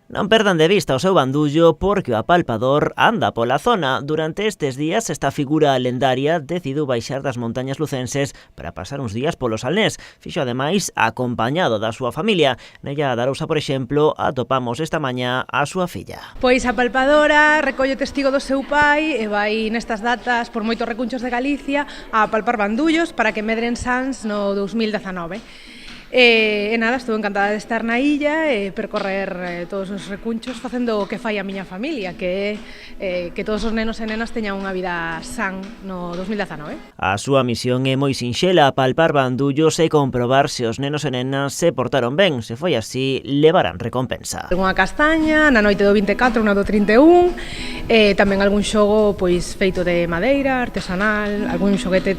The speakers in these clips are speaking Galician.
Non perdan de vista o seu bandullo porque o apalpador anda pola zona. Durante estes días esta figura lendaria decidiu baixar das montañas lucenses para pasar uns días polo Salnés. Fixo ademais acompañado da súa familia. Nella Darousa, por exemplo, atopamos esta mañá a súa filla. Pois a palpadora recolle testigo do seu pai e vai nestas datas por moitos recunchos de Galicia a apalpar bandullos para que medren sans no 2019. E nada, estou encantada de estar na illa e percorrer todos os recunchos facendo o que fai a miña familia, que é que todos os nenos e nenas teñan unha vida san no 2019. A súa misión é moi sinxela, apalpar bandullos e comprobar se os nenos e nenas se portaron ben. Se foi así, levarán recompensa. Unha castaña na noite do 24, unha do 31, e tamén algún xogo pois feito de madeira, artesanal, algún xoguete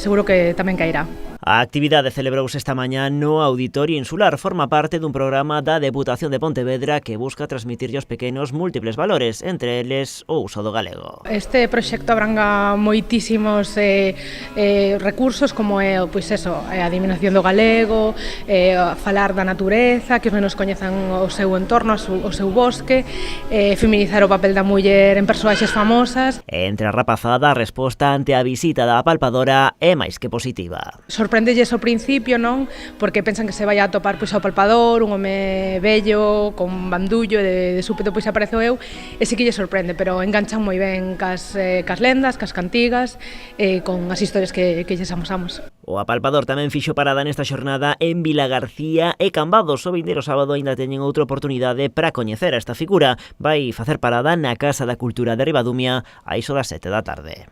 seguro que tamén caerá. A actividade celebrouse esta mañá no Auditorio Insular. Forma parte dun programa da Deputación de Pontevedra que busca transmitirlle aos pequenos múltiples valores, entre eles o uso do galego. Este proxecto abranga moitísimos recursos como é pois eso, a diminución do galego, falar da natureza, que os nenos coñezan o seu entorno, o seu bosque, feminizar o papel da muller en persoaxes famosas. Entre a rapazada, a resposta ante a visita da apalpadora é máis que positiva. Sorprendelles ao principio, non? Porque pensan que se vai a topar pois ao palpador, un home vello, con bandullo, e de súpeto pois aparezo eu, e sí que lle sorprende, pero enganchan moi ben cas lendas, cas cantigas, con as historias que lles amosamos. O apalpador tamén fixo parada nesta xornada en Vilagarcía e Cambados. O vindeiro sábado aínda teñen outra oportunidade para coñecer a esta figura. Vai facer parada na Casa da Cultura de Ribadumia a iso das 7 da tarde.